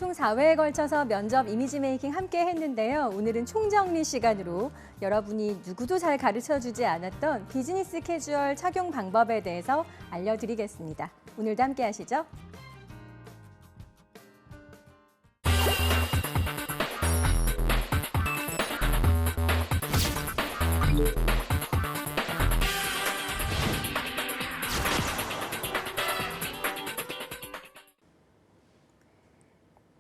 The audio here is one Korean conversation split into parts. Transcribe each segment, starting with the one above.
총 4회에 걸쳐서 면접 이미지 메이킹 함께 했는데요. 오늘은 총정리 시간으로 여러분이 누구도 잘 가르쳐주지 않았던 비즈니스 캐주얼 착용 방법에 대해서 알려드리겠습니다. 오늘도 함께 하시죠.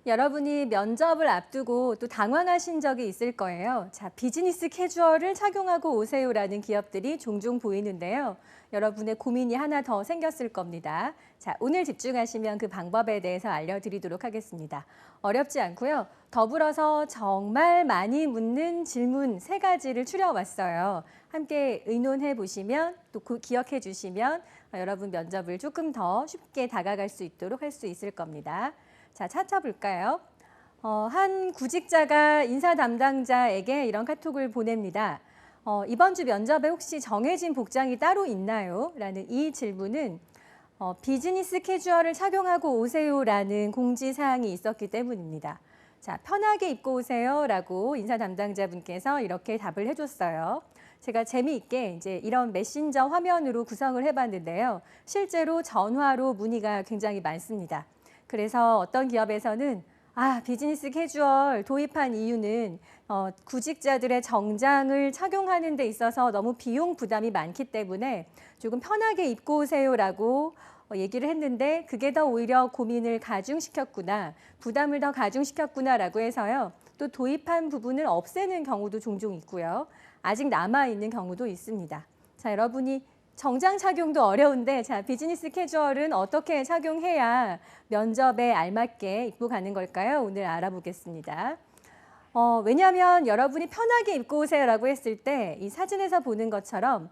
여러분이 면접을 앞두고 또 당황하신 적이 있을 거예요. 자, 비즈니스 캐주얼을 착용하고 오세요라는 기업들이 종종 보이는데요. 여러분의 고민이 하나 더 생겼을 겁니다. 자, 오늘 집중하시면 그 방법에 대해서 알려드리도록 하겠습니다. 어렵지 않고요. 더불어서 정말 많이 묻는 질문 3가지를 추려왔어요. 함께 의논해 보시면 또 기억해 주시면 여러분 면접을 조금 더 쉽게 다가갈 수 있도록 할 수 있을 겁니다. 자, 찾아볼까요? 한 구직자가 인사 담당자에게 이런 카톡을 보냅니다. 이번 주 면접에 혹시 정해진 복장이 따로 있나요? 라는 이 질문은 비즈니스 캐주얼을 착용하고 오세요라는 공지사항이 있었기 때문입니다. 자, 편하게 입고 오세요 라고 인사 담당자분께서 이렇게 답을 해줬어요. 제가 재미있게 이제 이런 메신저 화면으로 구성을 해봤는데요. 실제로 전화로 문의가 굉장히 많습니다. 그래서 어떤 기업에서는 비즈니스 캐주얼 도입한 이유는 구직자들의 정장을 착용하는 데 있어서 너무 비용 부담이 많기 때문에 조금 편하게 입고 오세요라고 얘기를 했는데 그게 더 오히려 고민을 가중시켰구나, 부담을 더 가중시켰구나라고 해서요. 또 도입한 부분을 없애는 경우도 종종 있고요. 아직 남아있는 경우도 있습니다. 자, 여러분이 정장 착용도 어려운데 자, 비즈니스 캐주얼은 어떻게 착용해야 면접에 알맞게 입고 가는 걸까요? 오늘 알아보겠습니다. 왜냐하면 여러분이 편하게 입고 오세요라고 했을 때 이 사진에서 보는 것처럼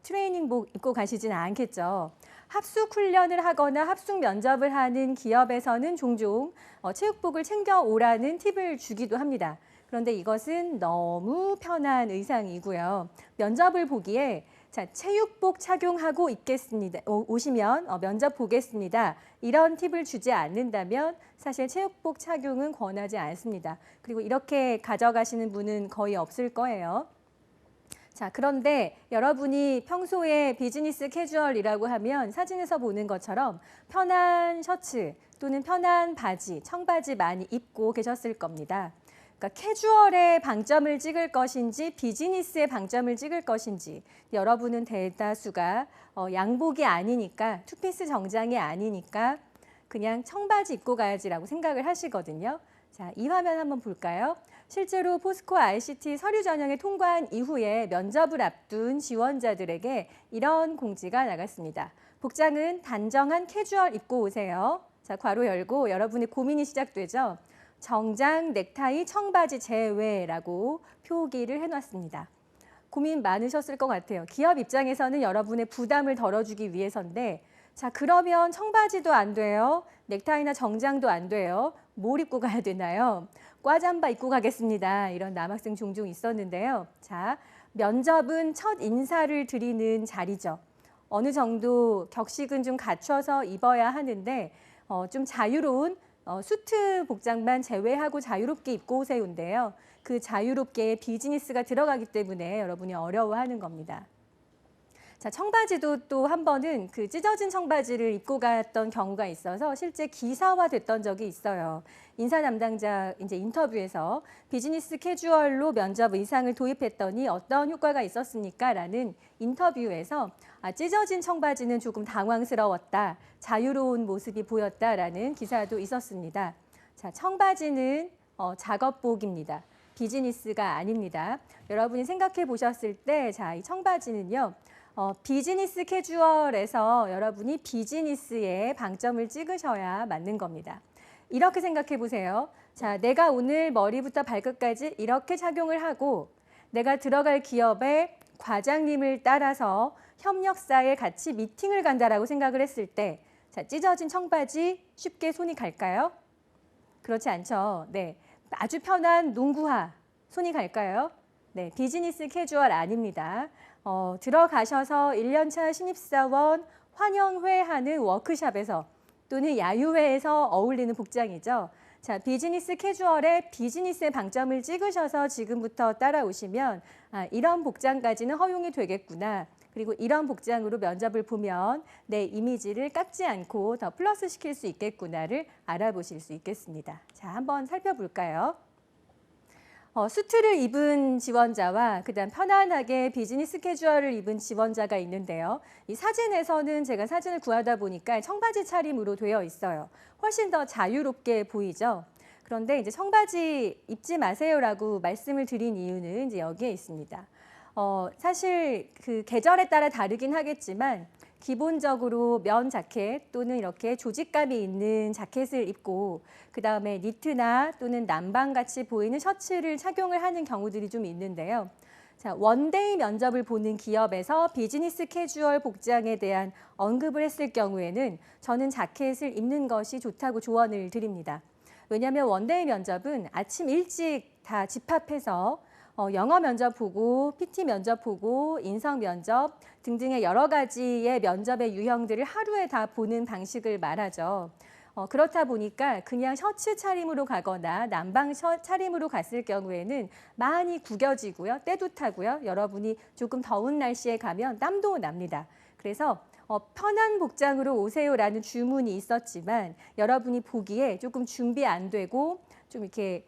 트레이닝복 입고 가시지는 않겠죠. 합숙 훈련을 하거나 합숙 면접을 하는 기업에서는 종종 체육복을 챙겨 오라는 팁을 주기도 합니다. 그런데 이것은 너무 편한 의상이고요. 면접을 보기에 자, 체육복 착용하고 오시면 면접 보겠습니다. 이런 팁을 주지 않는다면 사실 체육복 착용은 권하지 않습니다. 그리고 이렇게 가져가시는 분은 거의 없을 거예요. 자, 그런데 여러분이 평소에 비즈니스 캐주얼이라고 하면 사진에서 보는 것처럼 편한 셔츠 또는 편한 바지, 청바지 많이 입고 계셨을 겁니다. 그러니까 캐주얼에 방점을 찍을 것인지 비즈니스에 방점을 찍을 것인지 여러분은 대다수가 양복이 아니니까 투피스 정장이 아니니까 그냥 청바지 입고 가야지라고 생각을 하시거든요. 자, 이 화면 한번 볼까요? 실제로 포스코 ICT 서류 전형에 통과한 이후에 면접을 앞둔 지원자들에게 이런 공지가 나갔습니다. 복장은 단정한 캐주얼 입고 오세요. 자, 괄호 열고 여러분의 고민이 시작되죠. 정장, 넥타이, 청바지 제외라고 표기를 해놨습니다. 고민 많으셨을 것 같아요. 기업 입장에서는 여러분의 부담을 덜어주기 위해서인데 자, 그러면 청바지도 안 돼요. 넥타이나 정장도 안 돼요. 뭘 입고 가야 되나요? 꽈잠바 입고 가겠습니다. 이런 남학생 종종 있었는데요. 자, 면접은 첫 인사를 드리는 자리죠. 어느 정도 격식은 좀 갖춰서 입어야 하는데 좀 자유로운 수트 복장만 제외하고 자유롭게 입고 오세요인데요. 그 자유롭게 비즈니스가 들어가기 때문에 여러분이 어려워하는 겁니다. 자, 청바지도 또 한 번은 그 찢어진 청바지를 입고 갔던 경우가 있어서 실제 기사화됐던 적이 있어요. 인사 담당자 이제 인터뷰에서 비즈니스 캐주얼로 면접 의상을 도입했더니 어떤 효과가 있었습니까? 라는 인터뷰에서 찢어진 청바지는 조금 당황스러웠다, 자유로운 모습이 보였다라는 기사도 있었습니다. 자, 청바지는 작업복입니다. 비즈니스가 아닙니다. 여러분이 생각해 보셨을 때, 자, 이 청바지는요. 비즈니스 캐주얼에서 여러분이 비즈니스에 방점을 찍으셔야 맞는 겁니다. 이렇게 생각해 보세요. 자, 내가 오늘 머리부터 발끝까지 이렇게 착용을 하고 내가 들어갈 기업의 과장님을 따라서 협력사에 같이 미팅을 간다라고 생각을 했을 때 자, 찢어진 청바지 쉽게 손이 갈까요? 그렇지 않죠. 네, 아주 편한 농구화 손이 갈까요? 네, 비즈니스 캐주얼 아닙니다. 들어가셔서 1년차 신입사원 환영회 하는 워크숍에서 또는 야유회에서 어울리는 복장이죠. 자, 비즈니스 캐주얼에 비즈니스의 방점을 찍으셔서 지금부터 따라오시면 이런 복장까지는 허용이 되겠구나. 그리고 이런 복장으로 면접을 보면 내 이미지를 깎지 않고 더 플러스 시킬 수 있겠구나를 알아보실 수 있겠습니다. 자, 한번 살펴볼까요? 수트를 입은 지원자와 그다음 편안하게 비즈니스 캐주얼을 입은 지원자가 있는데요. 이 사진에서는 제가 사진을 구하다 보니까 청바지 차림으로 되어 있어요. 훨씬 더 자유롭게 보이죠. 그런데 이제 청바지 입지 마세요라고 말씀을 드린 이유는 이제 여기에 있습니다. 사실 그 계절에 따라 다르긴 하겠지만 기본적으로 면 자켓 또는 이렇게 조직감이 있는 자켓을 입고 그다음에 니트나 또는 남방같이 보이는 셔츠를 착용을 하는 경우들이 좀 있는데요. 자, 원데이 면접을 보는 기업에서 비즈니스 캐주얼 복장에 대한 언급을 했을 경우에는 저는 자켓을 입는 것이 좋다고 조언을 드립니다. 왜냐하면 원데이 면접은 아침 일찍 다 집합해서 영어 면접 보고 PT 면접 보고 인성 면접 등등의 여러 가지의 면접의 유형들을 하루에 다 보는 방식을 말하죠. 그렇다 보니까 그냥 셔츠 차림으로 가거나 남방 차림으로 갔을 경우에는 많이 구겨지고요. 때도 타고요. 여러분이 조금 더운 날씨에 가면 땀도 납니다. 그래서 편한 복장으로 오세요라는 주문이 있었지만 여러분이 보기에 조금 준비 안 되고 좀 이렇게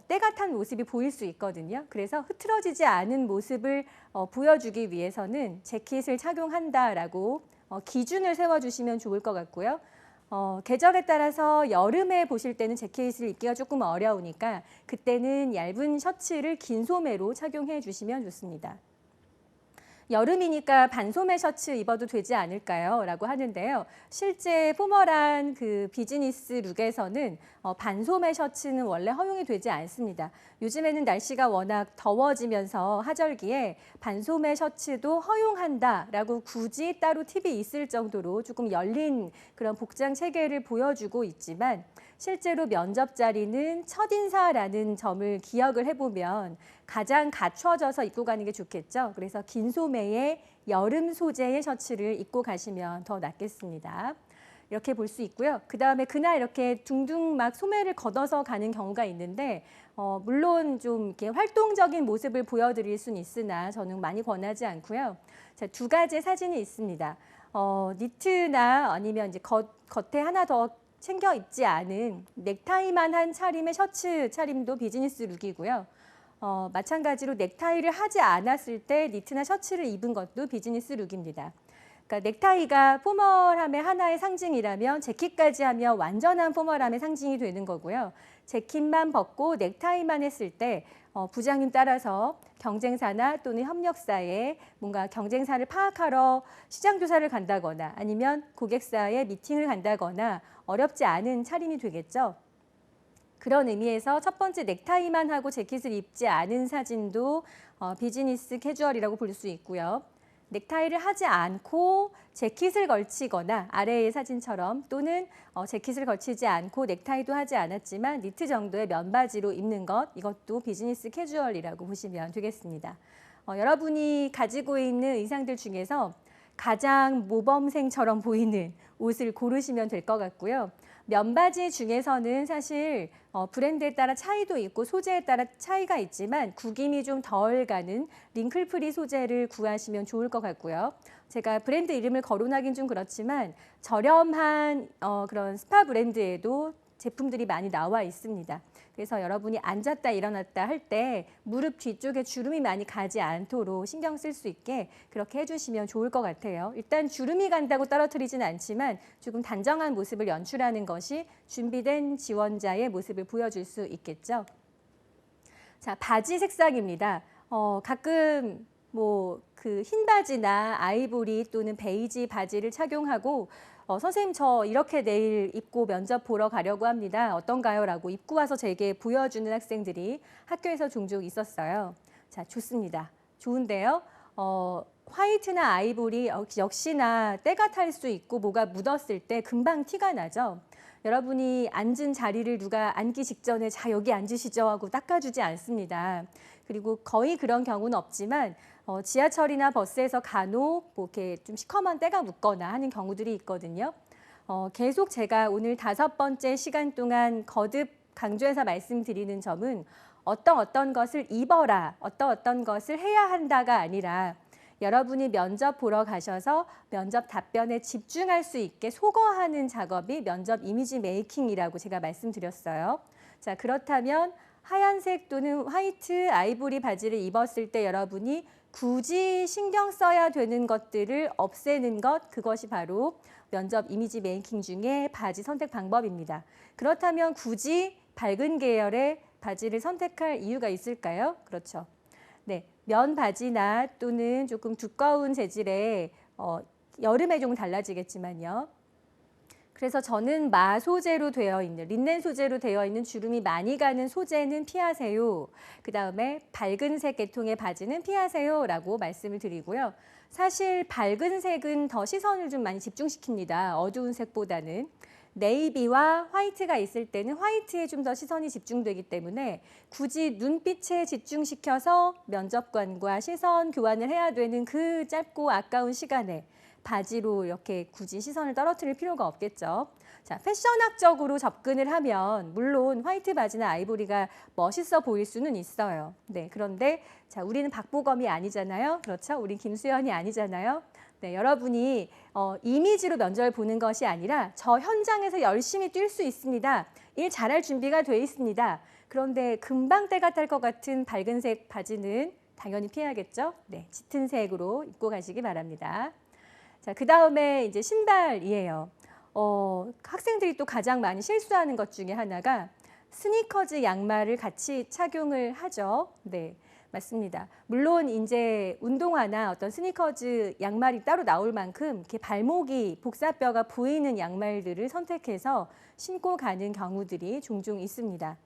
때가 탄 모습이 보일 수 있거든요. 그래서 흐트러지지 않은 모습을 보여주기 위해서는 재킷을 착용한다라고 기준을 세워주시면 좋을 것 같고요. 계절에 따라서 여름에 보실 때는 재킷을 입기가 조금 어려우니까 그때는 얇은 셔츠를 긴 소매로 착용해 주시면 좋습니다. 여름이니까 반소매 셔츠 입어도 되지 않을까요? 라고 하는데요. 실제 포멀한 그 비즈니스 룩에서는 반소매 셔츠는 원래 허용이 되지 않습니다. 요즘에는 날씨가 워낙 더워지면서 하절기에 반소매 셔츠도 허용한다라고 굳이 따로 팁이 있을 정도로 조금 열린 그런 복장 체계를 보여주고 있지만 실제로 면접 자리는 첫인사라는 점을 기억을 해보면 가장 갖춰져서 입고 가는 게 좋겠죠. 그래서 긴 소매의 여름 소재의 셔츠를 입고 가시면 더 낫겠습니다. 이렇게 볼 수 있고요. 그다음에 그날 이렇게 둥둥 막 소매를 걷어서 가는 경우가 있는데 물론 좀 이렇게 활동적인 모습을 보여드릴 수는 있으나 저는 많이 권하지 않고요. 자, 두 가지 사진이 있습니다. 니트나 아니면 이제 겉에 하나 더 챙겨 입지 않은 넥타이만 한 차림의 셔츠 차림도 비즈니스 룩이고요. 마찬가지로 넥타이를 하지 않았을 때 니트나 셔츠를 입은 것도 비즈니스 룩입니다. 그러니까 넥타이가 포멀함의 하나의 상징이라면 재킷까지 하면 완전한 포멀함의 상징이 되는 거고요. 재킷만 벗고 넥타이만 했을 때 부장님 따라서 경쟁사나 또는 협력사에 뭔가 경쟁사를 파악하러 시장 조사를 간다거나 아니면 고객사의 미팅을 간다거나 어렵지 않은 차림이 되겠죠. 그런 의미에서 첫 번째 넥타이만 하고 재킷을 입지 않은 사진도 비즈니스 캐주얼이라고 볼 수 있고요. 넥타이를 하지 않고 재킷을 걸치거나 아래의 사진처럼 또는 재킷을 걸치지 않고 넥타이도 하지 않았지만 니트 정도의 면바지로 입는 것, 이것도 비즈니스 캐주얼이라고 보시면 되겠습니다. 여러분이 가지고 있는 의상들 중에서 가장 모범생처럼 보이는 옷을 고르시면 될 것 같고요. 면바지 중에서는 사실 브랜드에 따라 차이도 있고 소재에 따라 차이가 있지만 구김이 좀 덜 가는 링클프리 소재를 구하시면 좋을 것 같고요. 제가 브랜드 이름을 거론하긴 좀 그렇지만 저렴한 그런 스파 브랜드에도 제품들이 많이 나와 있습니다. 그래서 여러분이 앉았다 일어났다 할 때 무릎 뒤쪽에 주름이 많이 가지 않도록 신경 쓸 수 있게 그렇게 해주시면 좋을 것 같아요. 일단 주름이 간다고 떨어뜨리지는 않지만 조금 단정한 모습을 연출하는 것이 준비된 지원자의 모습을 보여줄 수 있겠죠. 자, 바지 색상입니다. 가끔 뭐 그 흰 바지나 아이보리 또는 베이지 바지를 착용하고 선생님 저 이렇게 내일 입고 면접 보러 가려고 합니다. 어떤가요? 라고 입고 와서 제게 보여주는 학생들이 학교에서 종종 있었어요. 자, 좋습니다. 좋은데요. 화이트나 아이보리 역시나 때가 탈 수 있고 뭐가 묻었을 때 금방 티가 나죠. 여러분이 앉은 자리를 누가 앉기 직전에 자 여기 앉으시죠 하고 닦아주지 않습니다. 그리고 거의 그런 경우는 없지만 지하철이나 버스에서 간혹 뭐 이렇게 좀 시커먼 때가 묻거나 하는 경우들이 있거든요. 계속 제가 오늘 5번째 시간 동안 거듭 강조해서 말씀드리는 점은 어떤 것을 입어라, 어떤 것을 해야 한다가 아니라 여러분이 면접 보러 가셔서 면접 답변에 집중할 수 있게 소거하는 작업이 면접 이미지 메이킹이라고 제가 말씀드렸어요. 자, 그렇다면 하얀색 또는 화이트 아이보리 바지를 입었을 때 여러분이 굳이 신경 써야 되는 것들을 없애는 것, 그것이 바로 면접 이미지 메이킹 중에 바지 선택 방법입니다. 그렇다면 굳이 밝은 계열의 바지를 선택할 이유가 있을까요? 그렇죠. 네, 면 바지나 또는 조금 두꺼운 재질의 여름에 좀 달라지겠지만요. 그래서 저는 마 소재로 되어 있는, 린넨 소재로 되어 있는 주름이 많이 가는 소재는 피하세요. 그 다음에 밝은색 계통의 바지는 피하세요라고 말씀을 드리고요. 사실 밝은 색은 더 시선을 좀 많이 집중시킵니다. 어두운 색보다는. 네이비와 화이트가 있을 때는 화이트에 좀 더 시선이 집중되기 때문에 굳이 눈빛에 집중시켜서 면접관과 시선 교환을 해야 되는 그 짧고 아까운 시간에 바지로 이렇게 굳이 시선을 떨어뜨릴 필요가 없겠죠. 자, 패션학적으로 접근을 하면 물론 화이트 바지나 아이보리가 멋있어 보일 수는 있어요. 네, 그런데 자, 우리는 박보검이 아니잖아요. 그렇죠? 우린 김수현이 아니잖아요. 네, 여러분이 이미지로 면접을 보는 것이 아니라 저 현장에서 열심히 뛸 수 있습니다. 일 잘할 준비가 돼 있습니다. 그런데 금방 때가 탈 것 같은 밝은색 바지는 당연히 피해야겠죠. 네, 짙은 색으로 입고 가시기 바랍니다. 자, 그 다음에 이제 신발이에요. 학생들이 또 가장 많이 실수하는 것 중에 하나가 스니커즈 양말을 같이 착용을 하죠. 네, 맞습니다. 물론 이제 운동화나 어떤 스니커즈 양말이 따로 나올 만큼 이렇게 발목이 복사뼈가 보이는 양말들을 선택해서 신고 가는 경우들이 종종 있습니다.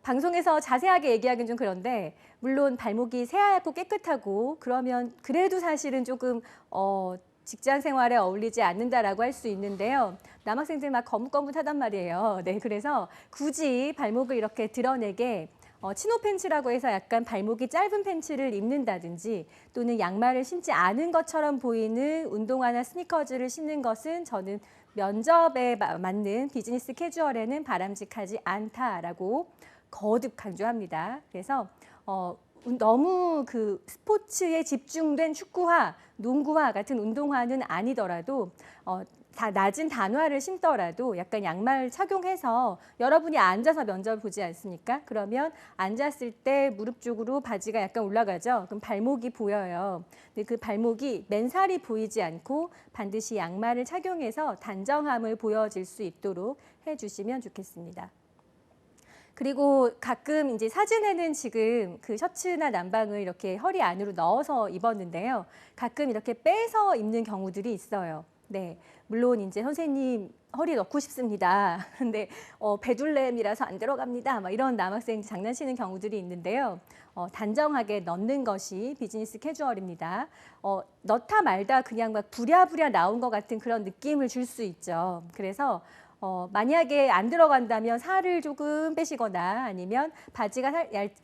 방송에서 자세하게 얘기하기는 좀 그런데 물론 발목이 새하얗고 깨끗하고 그러면 그래도 사실은 조금 직장 생활에 어울리지 않는다라고 할 수 있는데요. 남학생들 막 거뭇거뭇하단 말이에요. 네, 그래서 굳이 발목을 이렇게 드러내게 치노 팬츠라고 해서 약간 발목이 짧은 팬츠를 입는다든지 또는 양말을 신지 않은 것처럼 보이는 운동화나 스니커즈를 신는 것은 저는 면접에 맞는 비즈니스 캐주얼에는 바람직하지 않다라고 거듭 강조합니다. 그래서 너무 그 스포츠에 집중된 축구화, 농구화 같은 운동화는 아니더라도 다 낮은 단화를 신더라도 약간 양말 착용해서 여러분이 앉아서 면접을 보지 않습니까? 그러면 앉았을 때 무릎 쪽으로 바지가 약간 올라가죠. 그럼 발목이 보여요. 근데 그 발목이 맨살이 보이지 않고 반드시 양말을 착용해서 단정함을 보여질 수 있도록 해주시면 좋겠습니다. 그리고 가끔 이제 사진에는 지금 그 셔츠나 남방을 이렇게 허리 안으로 넣어서 입었는데요. 가끔 이렇게 빼서 입는 경우들이 있어요. 네, 물론 이제 선생님 허리 넣고 싶습니다. 근데 배둘렘이라서 안 들어갑니다. 막 이런 남학생 장난치는 경우들이 있는데요. 단정하게 넣는 것이 비즈니스 캐주얼입니다. 넣다 말다 그냥 막 부랴부랴 나온 것 같은 그런 느낌을 줄 수 있죠. 그래서 만약에 안 들어간다면 살을 조금 빼시거나 아니면 바지가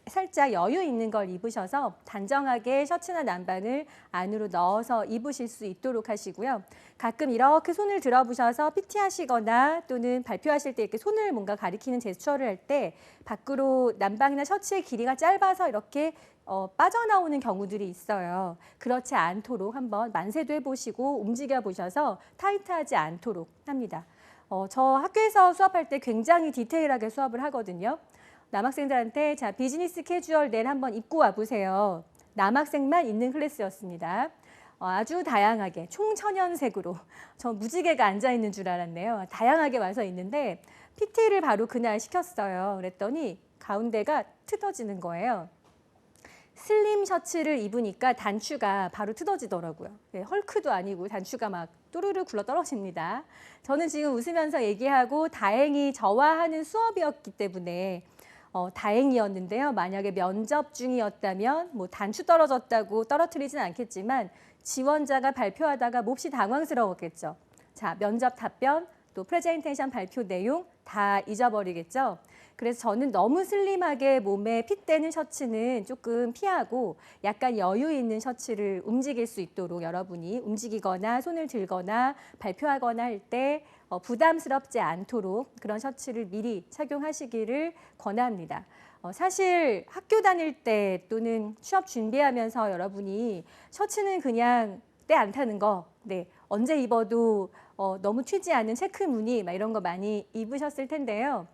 살짝 여유 있는 걸 입으셔서 단정하게 셔츠나 남방을 안으로 넣어서 입으실 수 있도록 하시고요. 가끔 이렇게 손을 들어보셔서 PT 하시거나 또는 발표하실 때 이렇게 손을 뭔가 가리키는 제스처를 할 때 밖으로 남방이나 셔츠의 길이가 짧아서 이렇게 빠져나오는 경우들이 있어요. 그렇지 않도록 한번 만세도 해보시고 움직여 보셔서 타이트하지 않도록 합니다. 저 학교에서 수업할 때 굉장히 디테일하게 수업을 하거든요. 남학생들한테 자 비즈니스 캐주얼 내일 한번 입고 와보세요. 남학생만 있는 클래스였습니다. 아주 다양하게 총천연색으로 저 무지개가 앉아있는 줄 알았네요. 다양하게 와서 있는데 PT를 바로 그날 시켰어요. 그랬더니 가운데가 뜯어지는 거예요. 슬림 셔츠를 입으니까 단추가 바로 뜯어지더라고요. 네, 헐크도 아니고 단추가 막 또르르 굴러 떨어집니다. 저는 지금 웃으면서 얘기하고 다행히 저와 하는 수업이었기 때문에 다행이었는데요. 만약에 면접 중이었다면 뭐 단추 떨어졌다고 떨어뜨리진 않겠지만 지원자가 발표하다가 몹시 당황스러웠겠죠. 자, 면접 답변, 또 프레젠테이션 발표 내용 다 잊어버리겠죠. 그래서 저는 너무 슬림하게 몸에 핏되는 셔츠는 조금 피하고 약간 여유 있는 셔츠를 움직일 수 있도록 여러분이 움직이거나 손을 들거나 발표하거나 할 때 부담스럽지 않도록 그런 셔츠를 미리 착용하시기를 권합니다. 사실 학교 다닐 때 또는 취업 준비하면서 여러분이 셔츠는 그냥 때 안 타는 거, 네, 언제 입어도 너무 튀지 않은 체크 무늬 막 이런 거 많이 입으셨을 텐데요.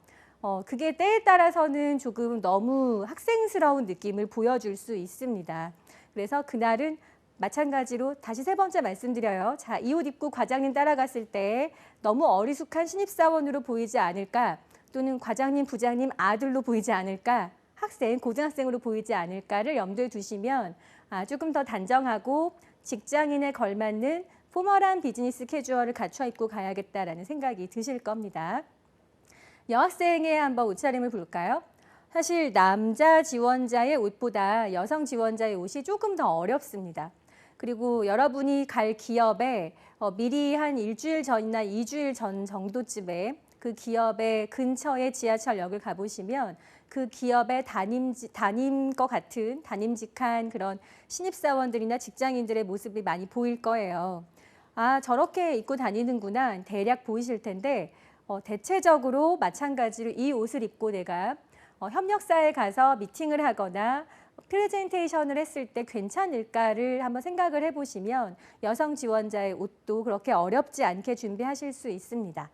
그게 때에 따라서는 조금 너무 학생스러운 느낌을 보여줄 수 있습니다. 그래서 그날은 마찬가지로 다시 세 번째 말씀드려요. 자, 이 옷 입고 과장님 따라갔을 때 너무 어리숙한 신입사원으로 보이지 않을까? 또는 과장님, 부장님 아들로 보이지 않을까? 학생, 고등학생으로 보이지 않을까를 염두에 두시면 조금 더 단정하고 직장인에 걸맞는 포멀한 비즈니스 캐주얼을 갖춰 입고 가야겠다라는 생각이 드실 겁니다. 여학생의 한번 옷차림을 볼까요? 사실 남자 지원자의 옷보다 여성 지원자의 옷이 조금 더 어렵습니다. 그리고 여러분이 갈 기업에 미리 한 일주일 전이나 2주일 전 정도쯤에 그 기업의 근처의 지하철역을 가보시면 그 기업의 담임과 같은 담임직한 그런 신입사원들이나 직장인들의 모습이 많이 보일 거예요. 아, 저렇게 입고 다니는구나 대략 보이실 텐데 대체적으로 마찬가지로 이 옷을 입고 내가 협력사에 가서 미팅을 하거나 프레젠테이션을 했을 때 괜찮을까를 한번 생각을 해보시면 여성 지원자의 옷도 그렇게 어렵지 않게 준비하실 수 있습니다.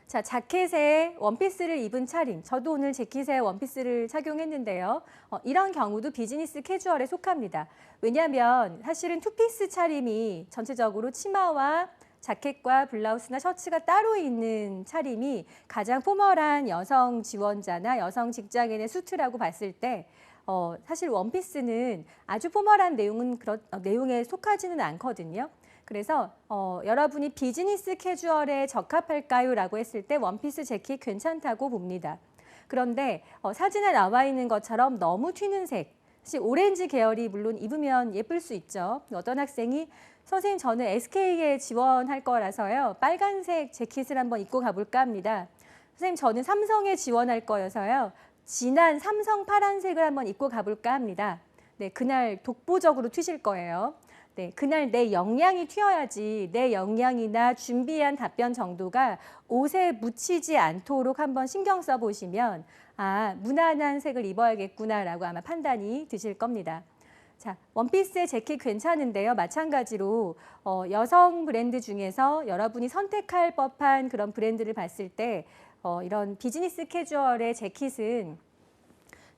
자, 자켓에 원피스를 입은 차림. 저도 오늘 재킷에 원피스를 착용했는데요. 이런 경우도 비즈니스 캐주얼에 속합니다. 왜냐하면 사실은 투피스 차림이 전체적으로 치마와 자켓과 블라우스나 셔츠가 따로 있는 차림이 가장 포멀한 여성 지원자나 여성 직장인의 수트라고 봤을 때 사실 원피스는 아주 포멀한 내용에 속하지는 않거든요. 그래서 여러분이 비즈니스 캐주얼에 적합할까요? 라고 했을 때 원피스 재킷 괜찮다고 봅니다. 그런데 사진에 나와 있는 것처럼 너무 튀는 색, 사실 오렌지 계열이 물론 입으면 예쁠 수 있죠. 어떤 학생이 선생님 저는 SK에 지원할 거라서요. 빨간색 재킷을 한번 입고 가볼까 합니다. 선생님 저는 삼성에 지원할 거여서요. 진한 삼성 파란색을 한번 입고 가볼까 합니다. 네, 그날 독보적으로 튀실 거예요. 네, 그날 내 역량이 튀어야지 내 역량이나 준비한 답변 정도가 옷에 묻히지 않도록 한번 신경 써보시면 무난한 색을 입어야겠구나라고 아마 판단이 드실 겁니다. 자, 원피스의 재킷 괜찮은데요. 마찬가지로 여성 브랜드 중에서 여러분이 선택할 법한 그런 브랜드를 봤을 때 이런 비즈니스 캐주얼의 재킷은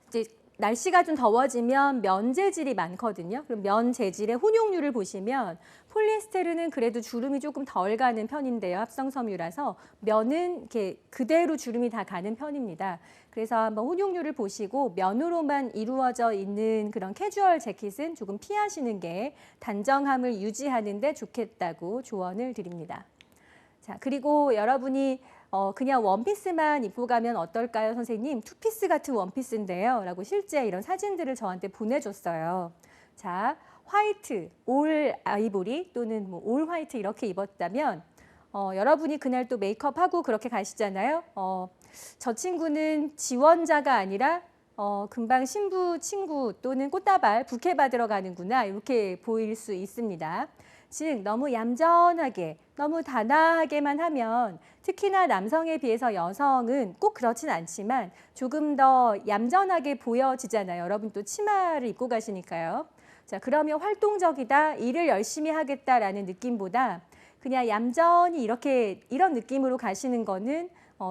이제 날씨가 좀 더워지면 면 재질이 많거든요. 그럼 면 재질의 혼용률을 보시면 폴리에스테르는 그래도 주름이 조금 덜 가는 편인데요. 합성 섬유라서 면은 이렇게 그대로 주름이 다 가는 편입니다. 그래서 한번 혼용률을 보시고 면으로만 이루어져 있는 그런 캐주얼 재킷은 조금 피하시는 게 단정함을 유지하는 데 좋겠다고 조언을 드립니다. 자, 그리고 여러분이 그냥 원피스만 입고 가면 어떨까요, 선생님? 투피스 같은 원피스인데요. 라고 실제 이런 사진들을 저한테 보내줬어요. 자, 화이트, 올 아이보리 또는 뭐 올 화이트 이렇게 입었다면 여러분이 그날 또 메이크업하고 그렇게 가시잖아요. 저 친구는 지원자가 아니라 금방 신부 친구 또는 꽃다발 부케 받으러 가는구나 이렇게 보일 수 있습니다. 즉 너무 얌전하게 너무 단아하게만 하면 특히나 남성에 비해서 여성은 꼭 그렇진 않지만 조금 더 얌전하게 보여지잖아요. 여러분 또 치마를 입고 가시니까요. 자, 그러면 활동적이다, 일을 열심히 하겠다라는 느낌보다 그냥 얌전히 이런 느낌으로 가시는 거는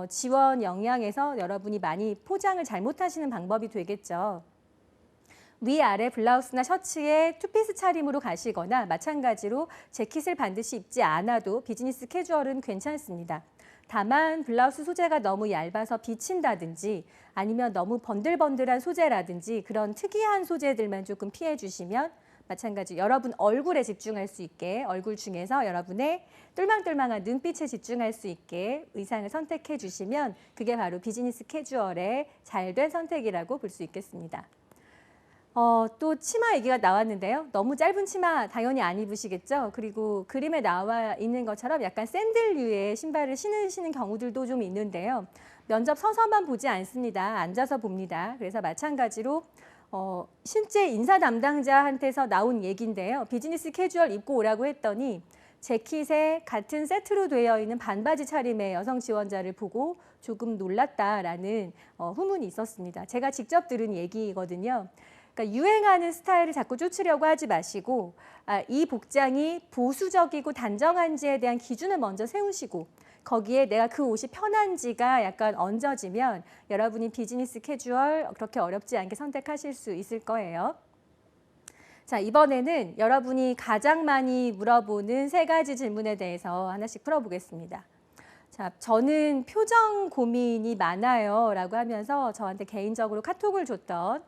지원 역량에서 여러분이 많이 포장을 잘못하시는 방법이 되겠죠. 위아래 블라우스나 셔츠에 투피스 차림으로 가시거나 마찬가지로 재킷을 반드시 입지 않아도 비즈니스 캐주얼은 괜찮습니다. 다만 블라우스 소재가 너무 얇아서 비친다든지 아니면 너무 번들번들한 소재라든지 그런 특이한 소재들만 조금 피해 주시면 마찬가지 여러분 얼굴에 집중할 수 있게 얼굴 중에서 여러분의 똘망똘망한 눈빛에 집중할 수 있게 의상을 선택해 주시면 그게 바로 비즈니스 캐주얼의 잘된 선택이라고 볼 수 있겠습니다. 또 치마 얘기가 나왔는데요. 너무 짧은 치마 당연히 안 입으시겠죠. 그리고 그림에 나와 있는 것처럼 약간 샌들류의 신발을 신으시는 경우들도 좀 있는데요. 면접 서서만 보지 않습니다. 앉아서 봅니다. 그래서 마찬가지로 실제 인사 담당자한테서 나온 얘기인데요. 비즈니스 캐주얼 입고 오라고 했더니 재킷에 같은 세트로 되어 있는 반바지 차림의 여성 지원자를 보고 조금 놀랐다라는 후문이 있었습니다. 제가 직접 들은 얘기거든요. 그러니까 유행하는 스타일을 자꾸 쫓으려고 하지 마시고 이 복장이 보수적이고 단정한지에 대한 기준을 먼저 세우시고 거기에 내가 그 옷이 편한지가 약간 얹어지면 여러분이 비즈니스 캐주얼 그렇게 어렵지 않게 선택하실 수 있을 거예요. 자, 이번에는 여러분이 가장 많이 물어보는 3가지 질문에 대해서 하나씩 풀어보겠습니다. 자, 저는 표정 고민이 많아요 라고 하면서 저한테 개인적으로 카톡을 줬던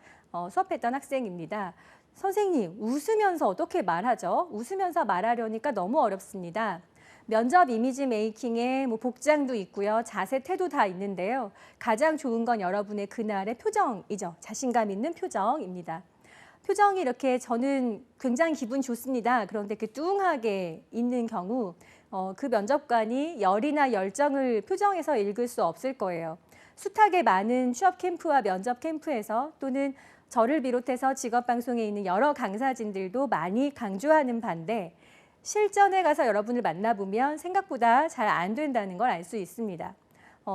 수업했던 학생입니다. 선생님, 웃으면서 어떻게 말하죠? 웃으면서 말하려니까 너무 어렵습니다. 면접 이미지 메이킹에 복장도 있고요. 자세, 태도 다 있는데요. 가장 좋은 건 여러분의 그날의 표정이죠. 자신감 있는 표정입니다. 표정이 이렇게 저는 굉장히 기분 좋습니다. 그런데 이렇게 뚱하게 있는 경우 그 면접관이 열이나 열정을 표정에서 읽을 수 없을 거예요. 숱하게 많은 취업 캠프와 면접 캠프에서 또는 저를 비롯해서 직업방송에 있는 여러 강사진들도 많이 강조하는 바인데 실전에 가서 여러분을 만나보면 생각보다 잘 안 된다는 걸 알 수 있습니다.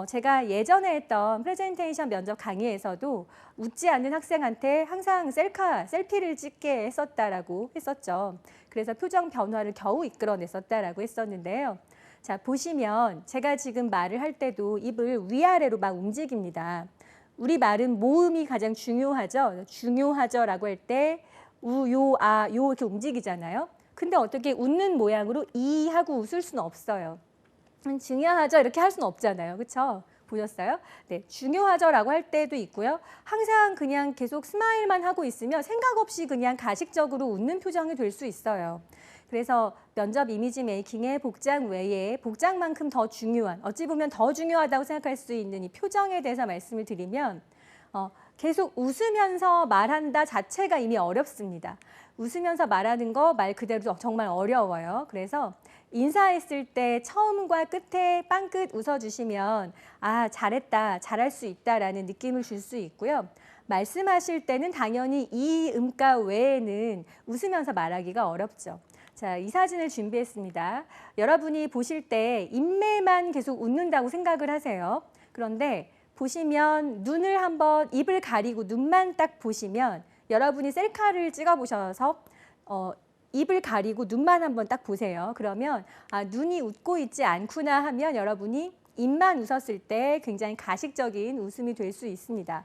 제가 예전에 했던 프레젠테이션 면접 강의에서도 웃지 않는 학생한테 항상 셀피를 찍게 했었다라고 했었죠. 그래서 표정 변화를 겨우 이끌어냈었다라고 했었는데요. 자, 보시면 제가 지금 말을 할 때도 입을 위아래로 막 움직입니다. 우리 말은 모음이 가장 중요하죠. 중요하죠라고 할 때 우, 요, 아, 요 이렇게 움직이잖아요. 근데 어떻게 웃는 모양으로 이 하고 웃을 수는 없어요. 중요하죠 이렇게 할 수는 없잖아요. 그렇죠? 보셨어요? 네, 중요하죠라고 할 때도 있고요. 항상 그냥 계속 스마일만 하고 있으면 생각 없이 그냥 가식적으로 웃는 표정이 될 수 있어요. 그래서 면접 이미지 메이킹의 복장 외에 복장만큼 더 중요한, 어찌 보면 더 중요하다고 생각할 수 있는 이 표정에 대해서 말씀을 드리면 계속 웃으면서 말한다 자체가 이미 어렵습니다. 웃으면서 말하는 거 말 그대로 정말 어려워요. 그래서 인사했을 때 처음과 끝에 빵긋 웃어주시면 아, 잘했다, 잘할 수 있다라는 느낌을 줄 수 있고요. 말씀하실 때는 당연히 이 음가 외에는 웃으면서 말하기가 어렵죠. 자, 이 사진을 준비했습니다. 여러분이 보실 때 인매만 계속 웃는다고 생각을 하세요. 그런데 보시면 눈을 한번 입을 가리고 눈만 딱 보시면 여러분이 셀카를 찍어보셔서 입을 가리고 눈만 한번 딱 보세요. 그러면 아, 눈이 웃고 있지 않구나 하면 여러분이 입만 웃었을 때 굉장히 가식적인 웃음이 될 수 있습니다.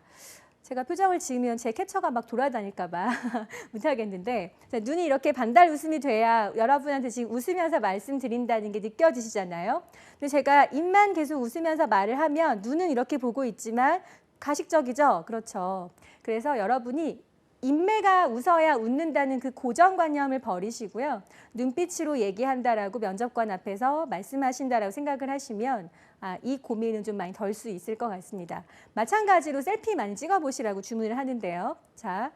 제가 표정을 지으면 제 캡처가 막 돌아다닐까 봐 못하겠는데 자, 눈이 이렇게 반달 웃음이 돼야 여러분한테 지금 웃으면서 말씀드린다는 게 느껴지시잖아요. 근데 제가 입만 계속 웃으면서 말을 하면 눈은 이렇게 보고 있지만 가식적이죠? 그렇죠. 그래서 여러분이 인매가 웃어야 웃는다는 그 고정관념을 버리시고요. 눈빛으로 얘기한다라고 면접관 앞에서 말씀하신다라고 생각을 하시면 이 고민은 좀 많이 덜 수 있을 것 같습니다. 마찬가지로 셀피 많이 찍어보시라고 주문을 하는데요. 자,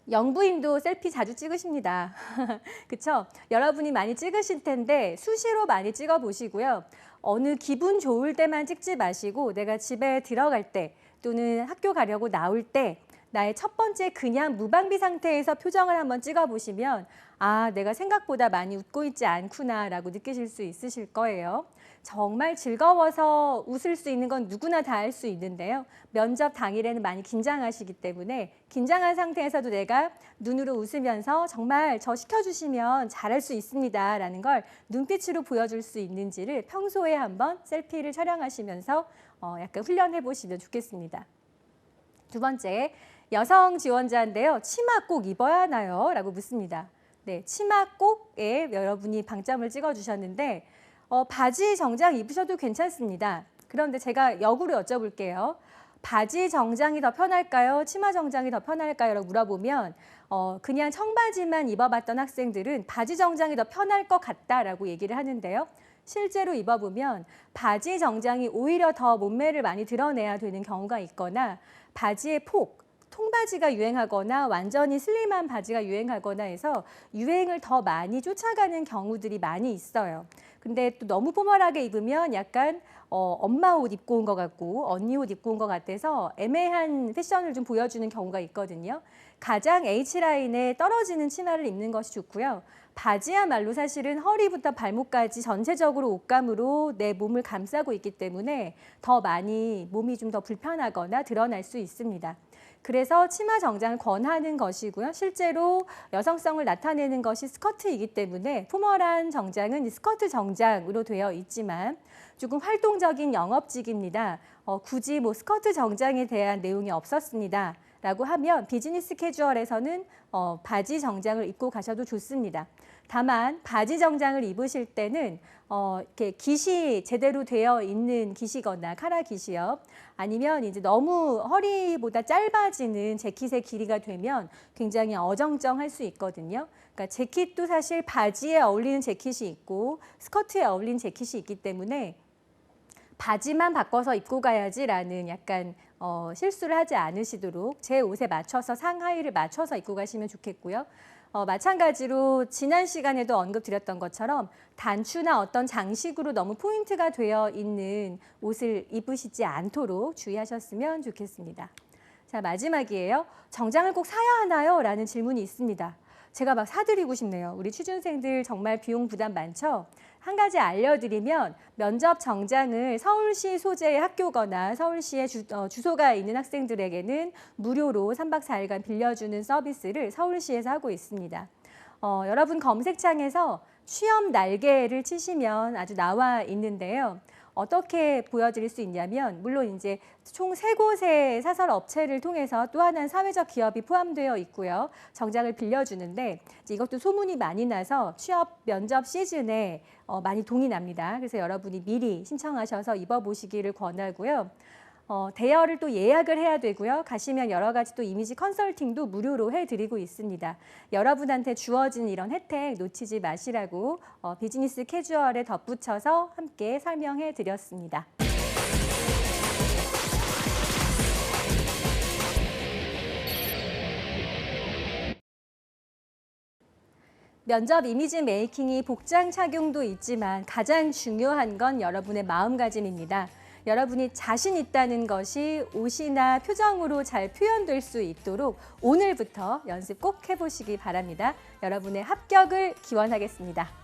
영부인도 셀피 자주 찍으십니다. 그렇죠? 여러분이 많이 찍으실 텐데 수시로 많이 찍어보시고요. 어느 기분 좋을 때만 찍지 마시고 내가 집에 들어갈 때 또는 학교 가려고 나올 때 나의 첫 번째 그냥 무방비 상태에서 표정을 한번 찍어보시면 아, 내가 생각보다 많이 웃고 있지 않구나 라고 느끼실 수 있으실 거예요. 정말 즐거워서 웃을 수 있는 건 누구나 다 할 수 있는데요. 면접 당일에는 많이 긴장하시기 때문에 긴장한 상태에서도 내가 눈으로 웃으면서 정말 저 시켜주시면 잘할 수 있습니다 라는 걸 눈빛으로 보여줄 수 있는지를 평소에 한번 셀피를 촬영하시면서 약간 훈련해 보시면 좋겠습니다. 두 번째, 여성 지원자인데요. 치마 꼭 입어야 하나요? 라고 묻습니다. 네, 치마 꼭에 여러분이 방점을 찍어주셨는데 바지 정장 입으셔도 괜찮습니다. 그런데 제가 역으로 여쭤볼게요. 바지 정장이 더 편할까요? 치마 정장이 더 편할까요? 라고 물어보면 그냥 청바지만 입어봤던 학생들은 바지 정장이 더 편할 것 같다라고 얘기를 하는데요. 실제로 입어보면 바지 정장이 오히려 더 몸매를 많이 드러내야 되는 경우가 있거나 바지의 폭, 통바지가 유행하거나 완전히 슬림한 바지가 유행하거나 해서 유행을 더 많이 쫓아가는 경우들이 많이 있어요. 근데 또 너무 포멀하게 입으면 약간 엄마 옷 입고 온 것 같고 언니 옷 입고 온 것 같아서 애매한 패션을 좀 보여주는 경우가 있거든요. 가장 H라인에 떨어지는 치마를 입는 것이 좋고요. 바지야말로 사실은 허리부터 발목까지 전체적으로 옷감으로 내 몸을 감싸고 있기 때문에 더 많이 몸이 좀 더 불편하거나 드러날 수 있습니다. 그래서 치마 정장을 권하는 것이고요. 실제로 여성성을 나타내는 것이 스커트이기 때문에 포멀한 정장은 스커트 정장으로 되어 있지만 조금 활동적인 영업직입니다. 굳이 뭐 스커트 정장에 대한 내용이 없었습니다. 라고 하면 비즈니스 캐주얼에서는 바지 정장을 입고 가셔도 좋습니다. 다만 바지 정장을 입으실 때는 이렇게 깃이 제대로 되어 있는 깃이거나 카라 깃이요. 아니면 이제 너무 허리보다 짧아지는 재킷의 길이가 되면 굉장히 어정쩡할 수 있거든요. 그러니까 재킷도 사실 바지에 어울리는 재킷이 있고 스커트에 어울리는 재킷이 있기 때문에 바지만 바꿔서 입고 가야지라는 약간 실수를 하지 않으시도록 제 옷에 맞춰서 상하의를 맞춰서 입고 가시면 좋겠고요. 마찬가지로 지난 시간에도 언급드렸던 것처럼 단추나 어떤 장식으로 너무 포인트가 되어 있는 옷을 입으시지 않도록 주의하셨으면 좋겠습니다. 자, 마지막이에요. 정장을 꼭 사야 하나요? 라는 질문이 있습니다. 제가 막 사드리고 싶네요. 우리 취준생들 정말 비용 부담 많죠? 한 가지 알려드리면 면접 정장을 서울시 소재의 학교거나 서울시에 주소가 있는 학생들에게는 무료로 3박 4일간 빌려주는 서비스를 서울시에서 하고 있습니다. 여러분 검색창에서 취업 날개를 치시면 아주 나와 있는데요. 어떻게 보여드릴 수 있냐면 물론 이제 총 3곳의 사설 업체를 통해서 또 하나는 사회적 기업이 포함되어 있고요. 정장을 빌려주는데 이것도 소문이 많이 나서 취업 면접 시즌에 많이 동이 납니다. 그래서 여러분이 미리 신청하셔서 입어보시기를 권하고요. 대여를 또 예약을 해야 되고요. 가시면 여러 가지 또 이미지 컨설팅도 무료로 해드리고 있습니다. 여러분한테 주어진 이런 혜택 놓치지 마시라고 비즈니스 캐주얼에 덧붙여서 함께 설명해 드렸습니다. 면접 이미지 메이킹이 복장 착용도 있지만 가장 중요한 건 여러분의 마음가짐입니다. 여러분이 자신 있다는 것이 옷이나 표정으로 잘 표현될 수 있도록 오늘부터 연습 꼭 해보시기 바랍니다. 여러분의 합격을 기원하겠습니다.